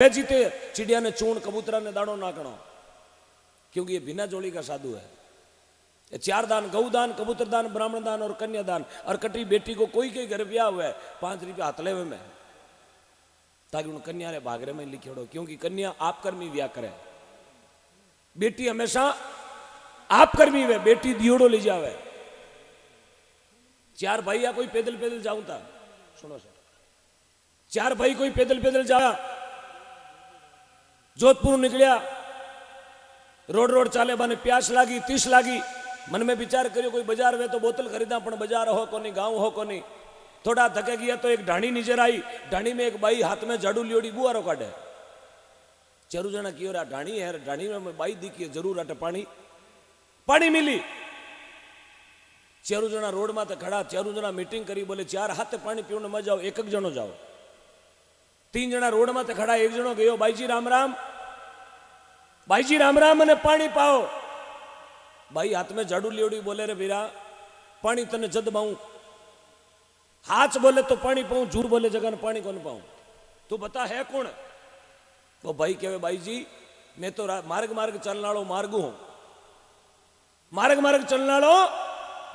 जीते चिड़िया ने चूण, कबूतरा ने दाणो नाकणो, क्योंकि ये बिना जोड़ी का साधु है। ये 4 दान, गौदान, कबूतर दान, ब्राह्मण दान और कन्यादान। और कटी बेटी को कोई के घर ब्याह हुआ है 5 रुपया हाथ लेवे में, ताकि उन कन्या रे भागरे में लिखियोड़ो, क्योंकि कन्या आप कर्मी ब्याह करे, बेटी हमेशा आप कर्मी वे, बेटी दियोड़ो ले जावे। 4 भाई या कोई पैदल पैदल जाऊं था, सुनो सर, 4 भाई कोई पैदल पैदल जा, जोधपुर निकलिया, रोड रोड चाले, बने प्यास लागी, 30 लागी, मन में विचार करियो कोई बाजार वे तो बोतल खरीदा, पण बाजार हो कोनी, गांव हो कोनी। थोड़ा धके गया तो एक ढाणी नजर आई, ढाणी में एक बाई हाथ में झाड़ू लियोड़ी बुआरो काटे। चरू जना कियो रा ढाणी है, ढाणी में बाई दिखी जरूर आटे पानी पानी मिली। चरू जना रोड में खड़ा, चरू जना मीटिंग करी, बोले 4 हाथ पानी पीने मत जाओ, एक जनो जाओ। 3 जना रोड में खड़ा, एक जनो गयो, भाई जी राम राम, भाई जी राम राम, मैंने पानी पाओ। भाई हाथ में झाड़ू लियोड़ी, बोले रे वीरा पानी तने जद पाऊं, हाथ बोले तो पानी पाऊं, झूठ बोले जगह पानी कौन पाऊं, तू बता है कौन? वो भाई कहे भाई जी मैं तो मार्ग मार्ग चलने वालों मार्गू हूं, मार्ग मार्ग चलने वालों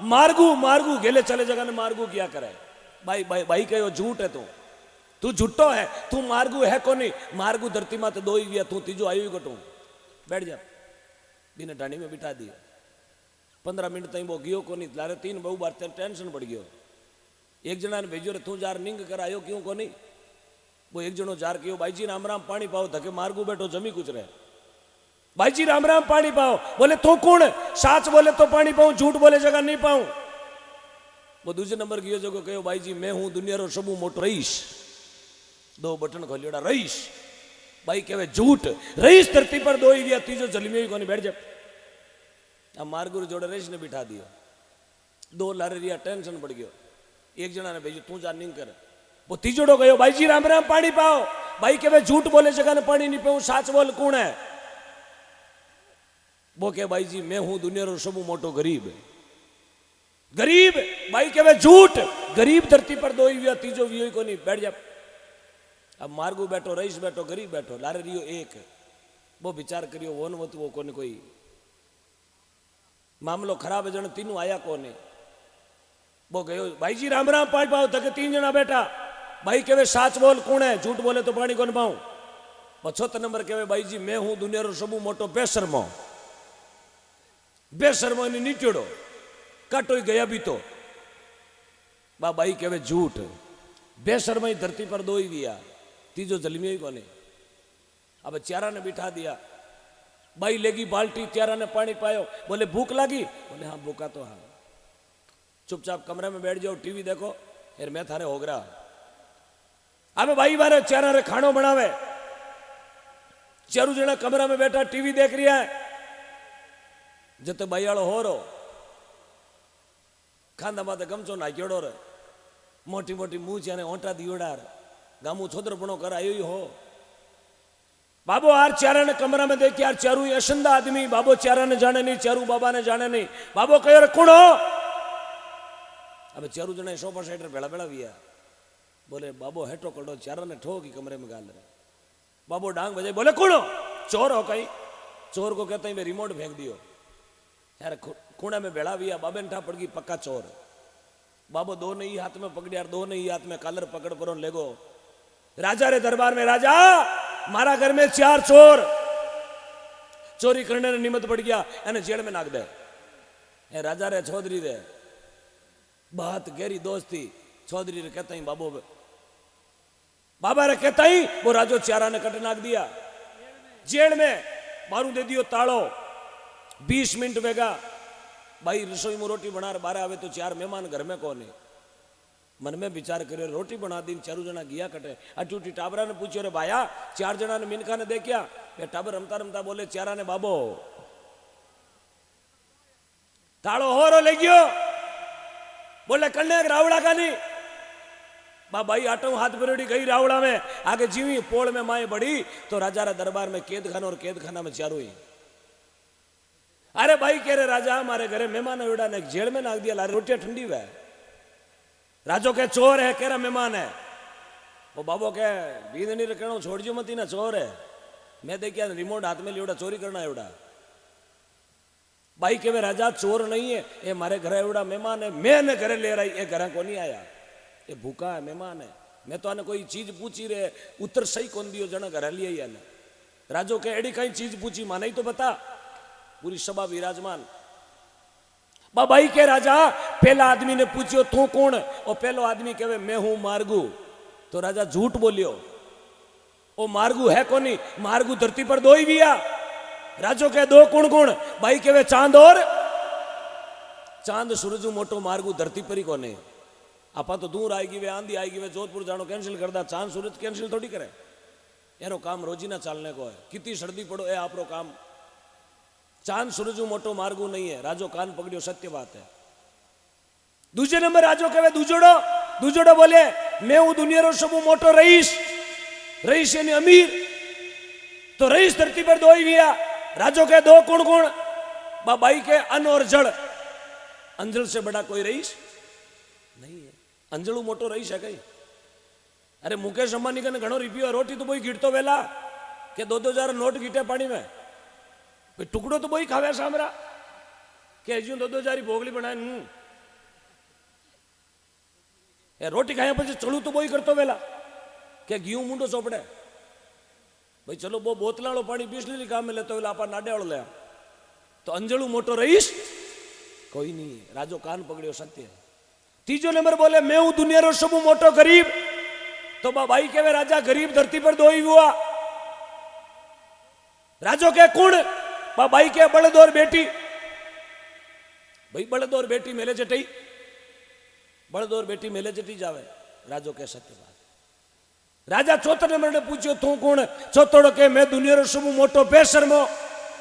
मार्गू, मार्गू गेले चले जगह ने मार्गू क्या करे। भाई भाई भाई कहो झूठ है, तू झूठो है, तू मार्गू है कोनी, मार्गू धरती माते 2 ही गया, तू तीजो आयु कटू, बैठ जा। बिना ढाणी में बिठा दिया, 15 मिनट तक वो गियो कोनी, लारे 3 बहु बार टेंशन बढ़ गयो। एक जना ने भेजो रे तू जार निंग कर आयो क्यों कोनी, वो एक जनो जार कियो, भाई जी राम राम पानी पाओ, धके मार्गू बैठो जमी कुछ रहे, भाई जी राम राम पानी पाओ। बोले तू कौन? साच बोले तो पानी पाऊं, झूठ बोले जगह नहीं पाऊं। वो दूसरे नंबर गियो जो कहो भाई जी मैं हूं दुनिया रो सबू मोटो रईस, 2 बटन खोलियोड़ा रईस। भाई कहे झूठ, रईस धरती पर 2 ही गया, तीजो जलमियो ही कोनी, बैठ जा। अब मार्गुर जोड़े रईस ने बिठा दिया, 2 लारे रिया, टेंशन बढ़ गयो। एक जना ने भेजो तू जा निंग कर, वो तीजोड़ो गयो, भाई जी राम राम पानी पाओ। भाई कहे झूठ बोले जगह ने पानी नहीं पाऊं, साच बोल कौन है? वो कहे भाई जी मैं हूं दुनिया रो सबू मोटो गरीब, गरीब। भाई कहे झूठ, गरीब धरती पर 2 ही गया, तीजो वियो ही कोनी, बैठ जा। अब मार्गू बैठो, रईस बैठो, गरीब बैठो, लारे रियो एक। वो विचार करियो वो न वो कोने कोई मामलो खराब है, जन तीनों आया कोने। वो गयो, भाई जी राम राम पानी पाओ, तक 3 जना बैठा। भाई कहे साच बोल कौन है? झूठ बोले तो पानी कौन पाऊं। 75 नंबर कहे भाई जी मैं हूं दुनिया रो सबू मोटो बेशर्मो, बेशर्मो ने नीचोड़ो, काटो ही गया भी तो। भाई कहे झूठ, बेशर्मा ही धरती पर 2 ही गया, तीजो जलमियो ही कोने। अब 4 ने बिठा दिया, भाई लेगी बाल्टी, 4 ने पानी पायो। बोले भूख लगी? बोले हाँ भूखा तो हाँ। चुपचाप कमरे में बैठ जाओ, टीवी देखो, फिर मैं थारे होगरा। अब भाई बारे 4 रे खानो बनावे, 4 जना कमरा में बैठा टीवी देख रहा है। जते भाई आलो हो रो खांदा माते गमचो नाख्योड़ो रे, मोटी मोटी मुंह ने ओंटा दियोड़ा, गामू छोदरपणो कर आयो ही हो। बाबो आर 4 ने कमरा में देख यार, 4 ही अशंदा आदमी, बाबो 4 ने जाने नहीं, 4 बाबा ने जाने नहीं। बाबो कहो रे कौन हो? अब 4 जना सोफा सेट भेड़ा भेड़ा भी है। बोले बाबो हेटो करो, 4 ने ठो की कमरे में गाल रहे। बाबो डांग बजाई, बोले कौन हो? चोर हो कहीं? चोर को कहते हैं मैं रिमोट फेंक दियो यार, खूणा में भेड़ा भी है, बाबे ने ठा पड़ गई पक्का चोर। बाबो 2 ने ही हाथ में पकड़िया, 2 ने ही हाथ में कालर पकड़ पर लेगो राजा रे दरबार में। राजा मारा घर में 4 चोर चोरी करने ने निमित्त पड़ गया, एने जेल में नाक दे। ए राजा रे चौधरी रे बहुत गहरी दोस्ती, चौधरी रे कहता ही बाबो, बाबा रे कहता ही वो राजो 4 ने कट नाक दिया जेल में, मारू दे दियो तालो। 20 मिनट वेगा भाई रसोई में रोटी बना, 12 आवे तो 4 मेहमान घर में कौन है? मन में विचार करे रोटी बना दी, 4 जना गिया कटे। अटूटी टाबरा ने पूछो रे भाया 4 जना ने मिनखा ने देखा? टाबर रमता रमता बोले 4 ने बाबो ताड़ो हो रो ले गयो। बोले कन्या रावड़ा का नहीं भाई, आटो हाथ परोड़ी गई रावड़ा में, आगे जीवी पोल में माए बड़ी तो राजा रे दरबार में कैद खाना, और कैद खाना में 4 ही। अरे भाई कह रहे राजा हमारे घरे मेहमान उड़ा ने जेल में नाक दिया, लारे रोटियां ठंडी हुआ। राजो के चोर है, कह रहा मेहमान है। वो बाबो के बींदनी रखणो छोड़जो मती ना चोर है मैं देखिया रिमोट हाथ में लियोड़ा चोरी करना एवड़ा भाई के वे राजा चोर नहीं है ये मारे घर एवड़ा मेहमान है मैं ने घरे ले रही ये घर को नहीं आया ये भूखा है मेहमान है मैं तो आने कोई चीज पूछी रे उत्तर सही कौन दियो जना घर लिए या राजो के एड़ी कई चीज पूछी माने ही तो बता पूरी सभा विराजमान बाबाई के राजा पहला आदमी ने पूछियो तू कौन और पहलो आदमी कहे मैं हूं मार्गू तो राजा झूठ बोलियो ओ मार्गू है कोनी मार्गू धरती पर दो ही बिया राजो के दो कौन कौन भाई कहे चांद और चांद सूरज मोटो मार्गू धरती पर ही कोने आपा तो दूर आएगी वे आंधी आएगी वे जोधपुर जानो कैंसिल कर दा चांद सूरज कैंसिल थोड़ी करे यारो काम रोजी ना चलने को है कितनी सर्दी पड़ो ए आपरो काम चांद सूरज मोटो मार्गू नहीं है राजो कान पकड़ियो सत्य बात है दूसरे नंबर राजो कहे दूजोड़ो बोले मैं हूं दुनिया रो सब मोटो रईस रईस यानी अमीर तो रईस धरती पर दो ही भैया राजो के दो कौन कौन बाबाई के अन्न और जड़ अंजल से बड़ा कोई रईस नहीं है अंजलू मोटो रईस है कई अरे मुकेश अंबानी कने घणो रुपयो रोटी तो बोई गिरतो वेला के 2-2 नोट गीटे पानी में भाई टुकड़ो तो बोई खावे सामरा के हजू 2-2 भोगली बनाए रोटी खाया પછી ચડું તો બોઈ કરતો વેલા કે ઘીઉં મુંડો ચોપડે ભાઈ ચલો બો બોતલાળો પાણી 20 લીલી કામે લેતો વેલા આપા નાડેવાળો લે તો અંજળું મોટો રહીશ कोई नहीं राजो कान पकड़ियो सत्य तीजो नंबर बोले मैं हूं दुनिया रो सब मोटो गरीब तो भाई के वे राजा गरीब धरती पर दो ही हुआ राजो के कुण भाई के बड़द और बेटी भाई बड़द और बेटी मेले चटई बड़द और बेटी मेले चटी जावे राजो के सत्य बात राजा चौथे नंबर ने पूछो तू कौन चौथोड़ो के मैं दुनिया रो सब मोटो बेशर्मो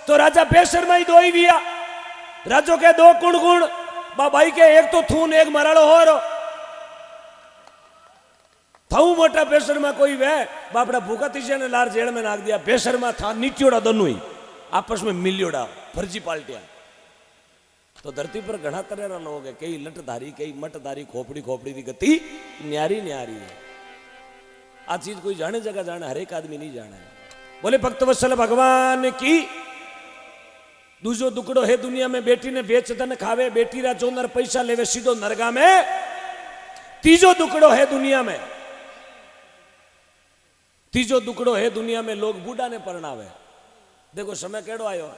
तो राजा बेशर्मा ही दो ही दिया राजो के दो कुण कुण भाई के एक तो थून एक मराड़ो हो रो थाऊ मोटा बेशर्मा कोई वे बापड़ा भूखा तीसरे ने लार जेल में नाक दिया बेशर्मा था नीचोड़ा दोनों ही आपस में मिलियोड़ा फर्जी पाल्टिया तो धरती पर घना तरह लोग है कई लटधारी कई मटधारी खोपड़ी खोपड़ी की गति न्यारी न्यारी है आ चीज कोई जाने जगह जाने हर एक आदमी नहीं जाना है बोले भक्त वत्सल भगवान की दूसरो दुकड़ो है दुनिया में बेटी ने बेच धन खावे बेटी रा जोनर पैसा लेवे सीधो नरगा में तीजो दुकड़ो है दुनिया में तीजो दुकड़ो है दुनिया में लोग बूढ़ा ने परणावे देखो समय केड़ो आयो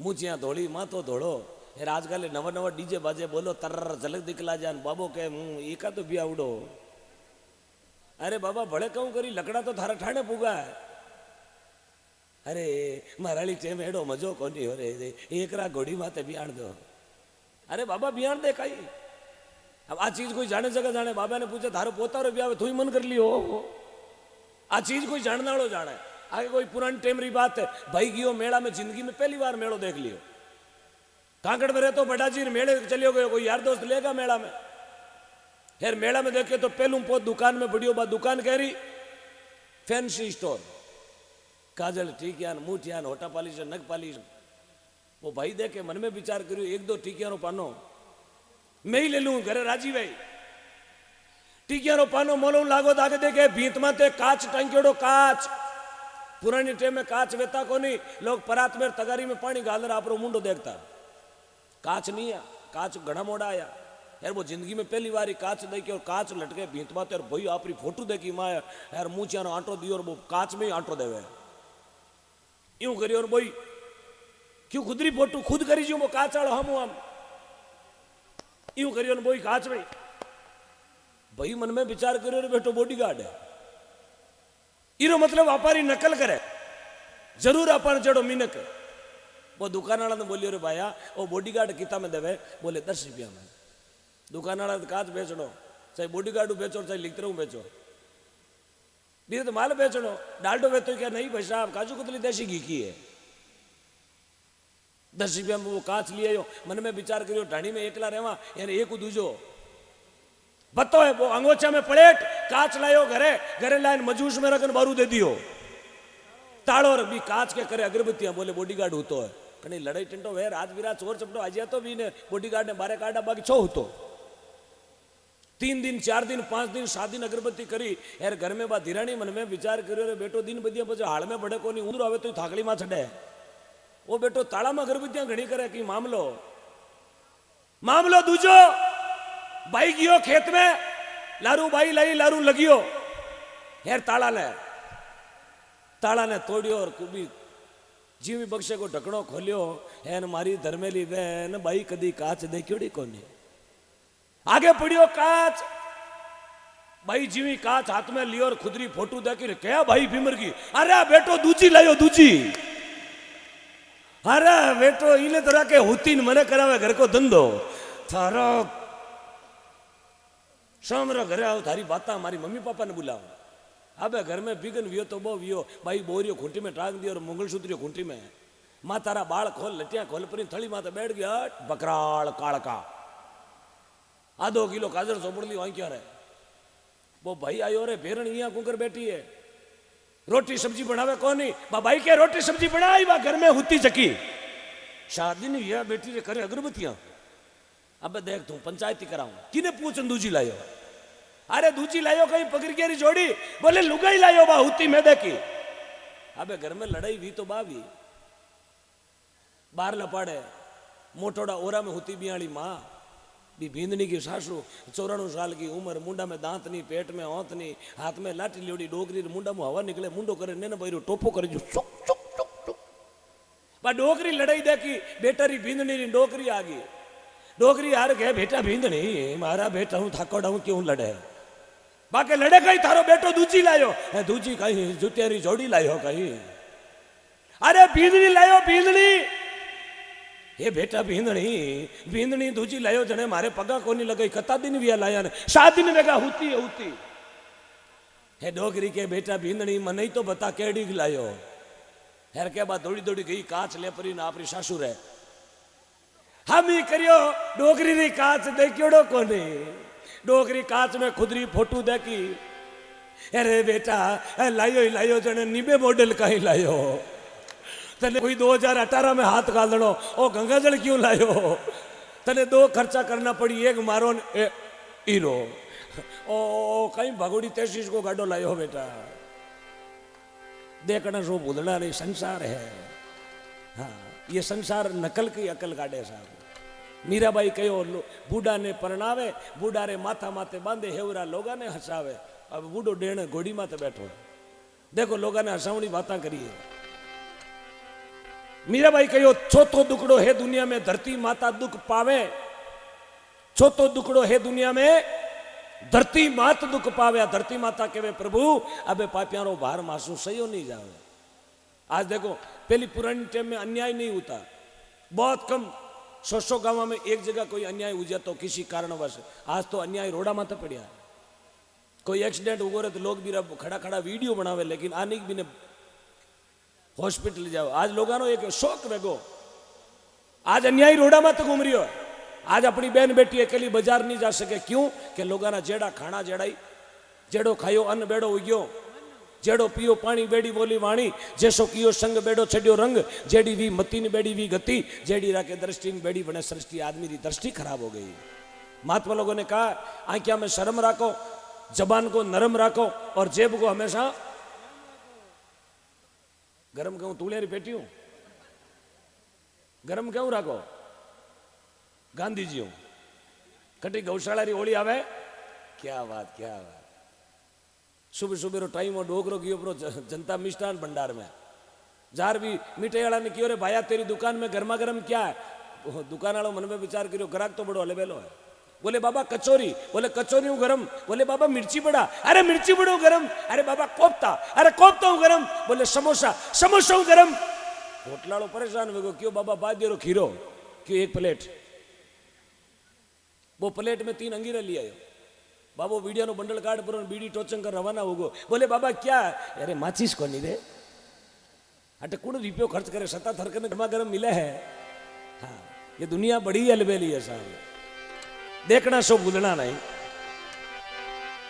मुझिया धोड़ी माथो धोड़ो यार आजकल नवा नवा डीजे बाजे बोलो तरर झलक दिखला जान बाबो के एका तो बिया उड़ो अरे बाबा भले कहूं करी लकड़ा तो थारा ठाणे पुगा है अरे माराली टेम एडो मजो कोनी हो रे एक रा घोड़ी माते बियाण दो अरे बाबा बियाण दे कई अब आ चीज कोई जाने जगह जाने बाबा ने पूछे थारो पोतारो ब्याह तू ही मन कर लियो आ चीज कोई जानने वालों जाने आगे कोई पुरानी टेम री बात है भाई गियो मेला में जिंदगी में पहली बार मेलो देख लियो कांकड़ में रहते बड़ा जी मेले चलियो गयो कोई यार दोस्त लेगा मेला में यार मेला में देखे तो पहलू पोत दुकान में बढ़ियो बा दुकान कह रही फैंसी स्टोर काजल टीकियान मुठियान होटा पालिश नग पालिश वो भाई देखे मन में विचार करियो 1-2 टीकियानो पानो मैं ही ले लूं घरे राजी भाई टीकियानो पानो मोलो लागो आगे देखे भीत माते काच टांग्योड़ो काच पुरानी टेम में काच वेता को नहीं लोग परात में तगारी में पानी गालर आपरो मुंडो देखता काच नहीं है काच घना मोड़ा आया यार वो जिंदगी में पहली बार काच देखी और काच लटके भीत माते और भाई आपरी फोटो देखी माया यार मुंह चानो आंटो दियो और वो काच में ही आंटो देवे यूं करियो और भाई क्यों खुदरी फोटो खुद करी जो वो काच आड़ो हम यूं करियो भाई काच में भाई मन में विचार करियो बेटो बॉडीगार्ड है इरो मतलब अपारी नकल करे जरूर अपन जड़ो मिनक वो दुकान वाला ने बोलियो रे भाया वो बॉडीगार्ड किता में देवे बोले 10 रुपया में दुकान वाला काच बेचनो चाहे बॉडीगार्ड बेचो चाहे लिखते रहूं बेचो धीरे तो माल बेचनो डाल्डो बेचो क्या नहीं भाई साहब काजू कतली देसी घी की है 10 रुपया में वो कांच लिए मन में विचार करियो ढाणी में एकला रहवा यानी एक दूजो बतो है वो अंगोछा में प्लेट कांच लायो घरे घरे लाइन मजूस में रखन बारू दे दियो ताड़ो भी कांच के करे अगरबत्तियां बोले बॉडीगार्ड होतो है कहीं लड़ाई टिंटो वे रात बिरात चोर चपटो आज तो भी ने बॉडीगार्ड ने बारे काटा बाकी छो होतो 3 दिन 4 दिन 5 दिन 7 दिन अगरबत्ती करी यार घर में बा धीराणी मन में विचार करो रे बेटो दिन बदिया पछे हाल में बड़े कोनी उंदरो आवे तो थाकड़ी में चढ़े वो बेटो ताला में अगरबत्तियां घणी करे कि मामलो दूजो भाई गयो खेत में लारू भाई लाई लारू लगियो यार ताला ने तोड़ियो और कुबी जीवी बक्से को ढकड़ो खोलियो एन मारी धर्मेली बहन भाई कदी काच देखियोड़ी कोनी आगे पड़ियो काच भाई जीवी काच हाथ में लियो और खुदरी फोटो देखी क्या भाई भीमर की अरे बेटो दूजी लायो दूजी अरे बेटो इले तरह के हुतीन मने करावे घर को धंधो थारो सामरो घरे आओ थारी बाता हमारी मम्मी पापा ने बुलाओ अबे घर में बिगन वियो तो बो वियो भाई बोरियो खूंटी में टांग दियो और मंगलसूत्रियो खूंटी में माँ तारा बाल खोल लटिया खोल परी थड़ी माता बैठ गया बकराल कालका आधो किलो काजर चोपड़ ली वहीं क्या रहे वो भाई आयो रे भेरण यहाँ कुकर बैठी है रोटी सब्जी बनावे कौन भाई के रोटी सब्जी बनाई बा घर में हुती चकी शादी नहीं यह बेटी रे करे अगरबत्तियां अब देख तू पंचायती कराऊं किने पूछन दूजी लायो अरे दूजी लायो कहीं पकड़ के जोड़ी बोले लुगाई लायो बा हुती में देखी अबे घर में लड़ाई भी तो बावी बार लपाड़े मोटोड़ा ओरा में हुती बियाली माँ भी भींदनी की सासू 94 साल की उम्र मुंडा में दांत नहीं पेट में औंत नहीं हाथ में लाठी लियोड़ी डोकरी मुंडा में हवा निकले मुंडो करे ने भाई टोपो करे जो बा डोकरी लड़ाई देखी बेटारी भींदनी री डोकरी आ गई डोकरी यार कहे बेटा भींदनी मारा बेटा हूं थाकोड़ा हूं क्यों लड़े बाकी लड़े कहीं थारो बेटो दूजी लायो दूजी कहीं जुतेरी जोड़ी लायो कहीं अरे भींदनी लायो भींदनी ये बेटा भींदनी दूजी लायो जने मारे पगा कोनी लगाई कता दिन भी लाया ने 7 दिन वेगा हुती हे डोगरी के बेटा भींदनी मन तो बता केड़ी लायो हेर के बाद दौड़ी दौड़ी गई कांच ले परी ना अपनी सासू रे हम ही करियो डोगरी री कांच देखियोड़ो कोनी डोगरी कांच में खुदरी फोटो देखी अरे बेटा लायो जने निबे मॉडल कहीं लायो तने कोई 2018 में हाथ गाल दनो ओ गंगाजल क्यों लायो तने 2 खर्चा करना पड़ी एक मारो हीरो ओ कहीं भगोड़ी 33 को गाडो लायो बेटा देखना सो भूलना नहीं संसार है हाँ ये संसार नकल की अकल काटे साहब मीराबाई कहो बूढ़ा ने परणावे बूढ़ा रे माथा माथे बांधे हेवरा लोगा ने हसावे अब बूढ़ो डेण घोड़ी माथे बैठो देखो लोगा ने हसावनी बातें करी है मीराबाई कहो छोतो दुकड़ो है दुनिया में धरती माता दुख पावे छोतो दुकड़ो है दुनिया में धरती मात दुख पावे धरती माता कहे प्रभु अबे पापियारो भार मासू सही नहीं जावे आज देखो पहली पुरानी टाइम में अन्याय नहीं होता बहुत कम 100 गांव में एक जगह कोई अन्याय हो जाता तो किसी कारणवश आज तो अन्याय रोड़ा माता पड़ा कोई एक्सीडेंट हो रहे तो लोग भी खड़ा खड़ा वीडियो बनावे लेकिन आने भी ने हॉस्पिटल जाओ आज लोगों एक शौक वेगो आज अन्याय रोड़ा में तो घूम रही हो आज अपनी बहन बेटी अकेली बाजार नहीं जा सके क्यों कि लोगों जेड़ा खाना जेड़ाई जेड़ो खायो अन्न बेड़ो उग्यो जेड़ो पियो पानी बेड़ी बोली वाणी जैसो कियो संग बेड़ो छड़ियो रंग जेड़ी भी मती ने बेड़ी भी गति जेड़ी राके दृष्टि ने बेड़ी बने सृष्टि आदमी की दृष्टि खराब हो गई महात्मा लोगों ने कहा आंखिया में शर्म रखो जबान को नरम रखो और जेब को हमेशा गरम क्यों तूलियारी पेटी हूं गरम क्यों रखो गांधी जी हूं कटी गौशाला री होली आवे क्या बात सुबह सुबह रो टाइम और डोकरो कियो प्रो जनता मिष्ठान भंडार में जार भी मिठाई वाला ने कियो रे भाया तेरी दुकान में गर्मा गर्म क्या है दुकान वालों मन में विचार करियो ग्राहक तो बड़ो हलेबेलो है बोले बाबा कचौरी बोले कचौरी हूं गरम बोले बाबा मिर्ची बड़ा अरे मिर्ची बड़ो गरम अरे बाबा कोफ्ता अरे कोफ्ता हूं गरम बोले समोसा हूं गरम होटलाड़ो परेशान हो गयो क्यों बाबा बाद देरो खीरो क्यों 1 प्लेट वो प्लेट में 3 अंगीरा ले आयो बाबू वीडियो नो बंडल कार्ड पर बीड़ी टोचन कर रवाना हो गो बोले बाबा क्या अरे माचिस को नहीं रे अटे कौन रुपयो खर्च करे सत्ता थरकने गर्मा गर्म मिले है हाँ ये दुनिया बड़ी अलबेली है साहब देखना सो भूलना नहीं